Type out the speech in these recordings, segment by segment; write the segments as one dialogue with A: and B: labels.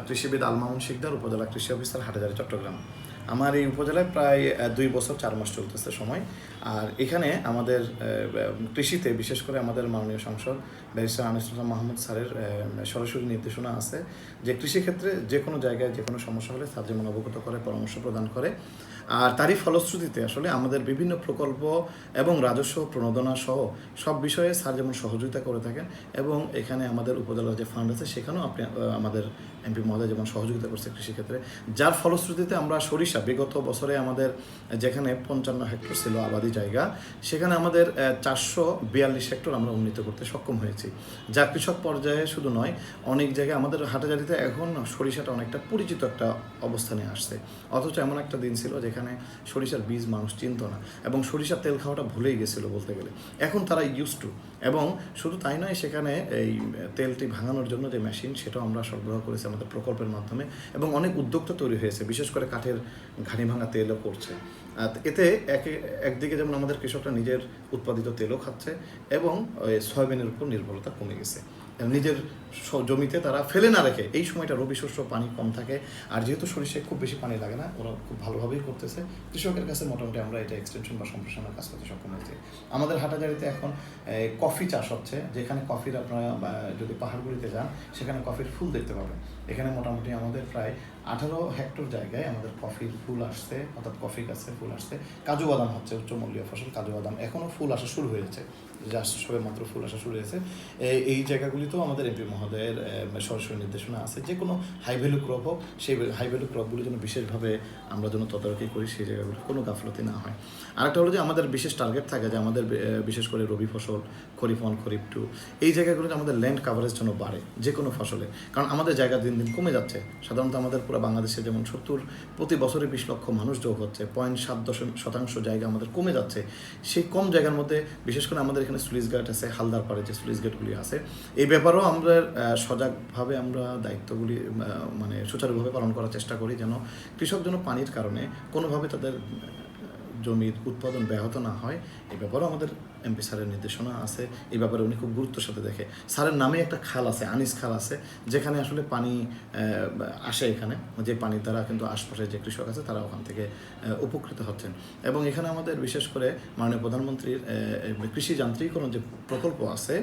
A: কৃষিবিদ আল মামুন শিকদার, উপজেলা কৃষি অফিসার, হাটহাজারী, চট্টগ্রাম। আমার এই উপজেলায় প্রায় 2 বছর 4 মাস চলতেছে সময়। আর এখানে আমাদের কৃষিতে বিশেষ করে আমাদের মাননীয় সাংসদ ব্যারিস্টার আনিসুল্লাহ মাহমুদ স্যারের সরাসরি নির্দেশনা আছে যে কৃষিক্ষেত্রে যে কোনো জায়গায় যে কোনো সমস্যা হলে স্যার যেমন অবগত করে, পরামর্শ প্রদান করে। আর তারই ফলশ্রুতিতে আসলে আমাদের বিভিন্ন প্রকল্প এবং রাজস্ব প্রণোদনা সহ সব বিষয়ে স্যার যেমন সহযোগিতা করে থাকেন, এবং এখানে আমাদের উপজেলার যে ফান্ড আছে সেখানেও আপনি আমাদের এমপি মহোদয় যেমন সহযোগিতা করছে কৃষিক্ষেত্রে, যার ফলশ্রুতিতে আমরা সরিষা বিগত বছরে আমাদের যেখানে 55 হেক্টর ছিল আবাদি জায়গা, সেখানে আমাদের 442 হেক্টর আমরা উন্নীত করতে সক্ষম হয়েছি। যা কৃষক পর্যায়ে শুধু নয়, অনেক জায়গায় আমাদের হাটহাজারীতে এখন সরিষাটা অনেকটা পরিচিত একটা অবস্থানে আসছে। অথচ এমন একটা দিন ছিল যেখানে সরিষার বীজ মানুষ চিনত না, এবং সরিষার তেল খাওয়াটা ভুলেই গেছিলো বলতে গেলে। এখন তারা ইউজ টু, এবং শুধু তাই নয়, সেখানে এই তেলটি ভাঙানোর জন্য যে মেশিন সেটাও আমরা সরবরাহ করেছি আমাদের প্রকল্পের মাধ্যমে, এবং অনেক উদ্যোক্তা তৈরি হয়েছে, বিশেষ করে কাঠের ঘানি ভাঙা তেলও করছে। এতে একদিকে যেমন আমাদের কৃষকরা নিজের উৎপাদিত তেলও খাচ্ছে, এবং সয়াবিনের উপর নির্ভরতা কমে গেছে। নিজের জমিতে তারা ফেলে না রেখে, এই সময়টা রবি শস্য পানি কম থাকে, আর যেহেতু সরিষায় খুব বেশি পানি লাগে না, ওরা খুব ভালোভাবেই করতেছে। কৃষকের কাছে মোটামুটি আমরা এটা এক্সটেনশন বা সম্প্রসারণের কাজ করতে সক্ষম হয়েছি। আমাদের হাটহাজারীতে এখন কফি চাষ হচ্ছে, যেখানে কফির আপনারা যদি পাহাড়গুলিতে যান সেখানে কফির ফুল দেখতে পাবেন। এখানে মোটামুটি আমাদের প্রায় 18 হেক্টর জায়গায় আমাদের কফির ফুল আসছে, অর্থাৎ কফি গাছে ফুল আসছে। কাজু বাদাম হচ্ছে উচ্চমূল্যীয় ফসল, কাজু বাদাম এখনও ফুল আসা শুরু হয়েছে, জাস্ট সবে মাত্র ফুল আসা শুরু হয়েছে। এই জায়গাগুলিতেও আমাদের এমপি মহোদয়ের সরাসরি নির্দেশনা আছে, যে কোনো হাই ভ্যালু ক্রপ হোক, সেই হাই ভ্যালু ক্রপগুলি যেন বিশেষভাবে আমরা যেন তদারকি করি, সেই জায়গাগুলো কোনো গাফলতি না হয়। আরেকটা হলো যে আমাদের বিশেষ টার্গেট থাকে যে আমাদের বিশেষ করে রবি ফসল, খরিফ 1, খরিফ 2, এই জায়গাগুলোতে আমাদের ল্যান্ড কাভারেজ যেন বাড়ে যে কোনো ফসলে। কারণ আমাদের জায়গা দিন দিন কমে যাচ্ছে। সাধারণত আমাদের পুরো বাংলাদেশে যেমন প্রতি বছরে 20 লক্ষ মানুষ যোগ হচ্ছে, 0.7% জায়গা আমাদের কমে যাচ্ছে। সেই কম জায়গার মধ্যে বিশেষ করে আমাদের এখানে স্লুইস গেট আছে, হালদার পাড়ে যে স্লুইস গেটগুলি আছে, এই ব্যাপারেও আমরা সজাগভাবে আমরা দায়িত্বগুলি মানে সুচারুভাবে পালন করার চেষ্টা করি, যেন কৃষক যেন পানির কারণে কোনোভাবে তাদের জমির উৎপাদন ব্যাহত না হয়। এই ব্যাপারেও আমাদের এমপি স্যারের নির্দেশনা আছে। এই ব্যাপারে উনি খুব গুরুত্বের সাথে দেখে। স্যারের নামে একটা খাল আছে, আনিস খাল আছে, যেখানে আসলে পানি আসে। এখানে যে পানির দ্বারা কিন্তু আশপাশের যে কৃষক আছে তারা ওখান থেকে উপকৃত হচ্ছেন। এবং এখানে আমাদের বিশেষ করে মাননীয় প্রধানমন্ত্রীর কৃষি যান্ত্রিকরণ যে প্রকল্প আছে,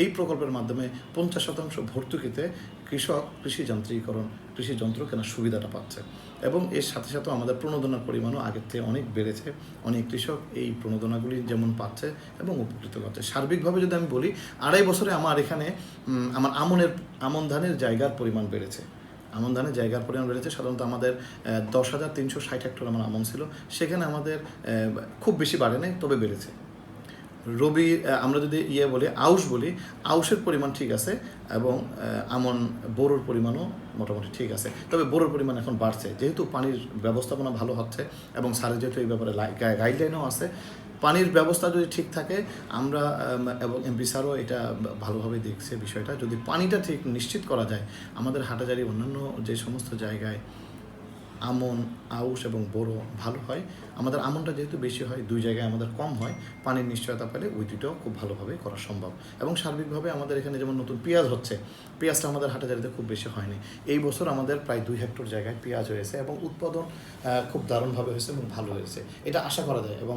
A: এই প্রকল্পের মাধ্যমে 50% ভর্তুকিতে কৃষক কৃষি যান্ত্রিকরণ, কৃষি যন্ত্র কেনার সুবিধাটা পাচ্ছে। এবং এর সাথে সাথে আমাদের প্রণোদনার পরিমাণও আগের থেকে অনেক বেড়েছে। অনেক কৃষক এই প্রণোদনাগুলি যেমন পাচ্ছে এবং উপকৃত হচ্ছে। সার্বিকভাবে যদি আমি বলি, 2.5 বছরে আমার এখানে আমার আমন ধানের জায়গার পরিমাণ বেড়েছে। আমন ধানের জায়গার পরিমাণ বেড়েছে। সাধারণত আমাদের 10,360 হেক্টর আমার আমন ছিল, সেখানে আমাদের খুব বেশি বাড়ে নাই, তবে বেড়েছে। রবি আমরা যদি বলি, আউশ বলি, আউশের পরিমাণ ঠিক আছে, এবং আমন বোরোর পরিমাণও মোটামুটি ঠিক আছে। তবে বোরোর পরিমাণ এখন বাড়ছে, যেহেতু পানির ব্যবস্থাপনা ভালো হচ্ছে, এবং স্যারের যেহেতু এই ব্যাপারে গাইডলাইনও আছে। পানির ব্যবস্থা যদি ঠিক থাকে, আমরা এবং এমপি স্যারও এটা ভালোভাবে দেখছে বিষয়টা। যদি পানিটা ঠিক নিশ্চিত করা যায়, আমাদের হাটহাজারী অন্যান্য যে সমস্ত জায়গায় আমন, আউশ এবং বোরো ভালো হয়, আমাদের আমনটা যেহেতু বেশি হয়, 2 জায়গায় আমাদের কম হয়, পানির নিশ্চয়তা পেলে ওই দুটোও খুব ভালোভাবে করা সম্ভব। এবং সার্বিকভাবে আমাদের এখানে যেমন নতুন পেঁয়াজ হচ্ছে, পেঁয়াজটা আমাদের হাটহাজারীতে খুব বেশি হয়নি। এই বছর আমাদের প্রায় 2 হেক্টর জায়গায় পেঁয়াজ হয়েছে, এবং উৎপাদন খুব দারুণভাবে হয়েছে এবং ভালো হয়েছে, এটা আশা করা যায়। এবং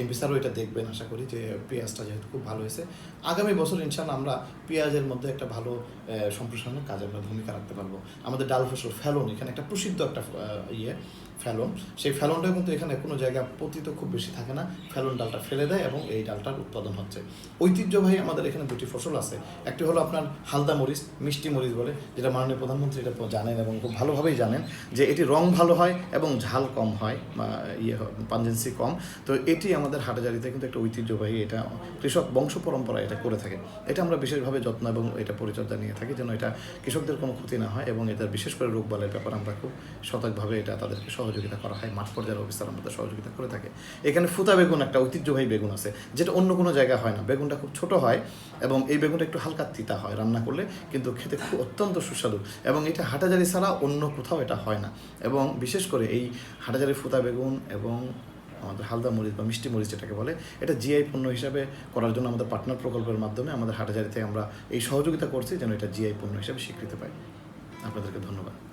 A: এমপি স্যারও এটা দেখবেন আশা করি, যে পেঁয়াজটা যেহেতু খুব ভালো হয়েছে, আগামী বছর ইনশাআল্লাহ আমরা পেঁয়াজের মধ্যে একটা ভালো সম্প্রসারণের কাজে আমরা ভূমিকা রাখতে পারবো। আমাদের ডাল ফসল ফেলন, এখানে একটা প্রসিদ্ধ একটা ফেলন, সেই ফেলনটা কিন্তু এখানে কোনো জায়গা পতিত খুব বেশি থাকে না। ফেলন ডালটা ফেলে দেয় এবং এই ডালটার উৎপাদন হচ্ছে। ঐতিহ্যবাহী আমাদের এখানে 2টি ফসল আছে। একটি হলো আপনার হালদা মরিচ, মিষ্টি মরিচ বলে, যেটা মাননীয় প্রধানমন্ত্রী এটা জানেন এবং খুব ভালোভাবেই জানেন, যে এটি রং ভালো হয় এবং ঝাল কম হয়, বা পাঞ্জেন্সি কম। তো এটি আমাদের হাটহাজারীতে কিন্তু একটা ঐতিহ্যবাহী, এটা কৃষক বংশ পরম্পরা এটা করে থাকে। এটা আমরা বিশেষভাবে যত্ন এবং এটা পরিচর্যা নিয়ে থাকি, যেন এটা কৃষকদের কোনো ক্ষতি না হয়, এবং এটার বিশেষ করে রোগবালের ব্যাপারে আমরা খুব সতর্কভাবে এটা তাদেরকে সহযোগিতা করা হয়। মাঠ পর্যায়ের অফিসার আমাদের সহযোগিতা করে থাকে। এখানে ফুতা বেগুন একটা ঐতিহ্যবাহী বেগুন আছে, যেটা অন্য কোনো জায়গায় হয় না। বেগুনটা খুব ছোট হয়, এবং এই বেগুনটা একটু হালকা তিতা হয় রান্না করলে, কিন্তু খেতে খুব অত্যন্ত সুস্বাদু। এবং এটা হাটহাজারী ছাড়া অন্য কোথাও এটা হয় না। এবং বিশেষ করে এই হাটহাজারী ফুতা বেগুন এবং আমাদের হালদা মরিচ বা মিষ্টি মরিচ যেটাকে বলে, এটা জিআই পণ্য হিসাবে করার জন্য আমাদের পার্টনার প্রকল্পের মাধ্যমে আমাদের হাটহাজারীতে আমরা এই সহযোগিতা করছি, যেন এটা জিআই পণ্য হিসাবে স্বীকৃতি পায়। আপনাদেরকে ধন্যবাদ।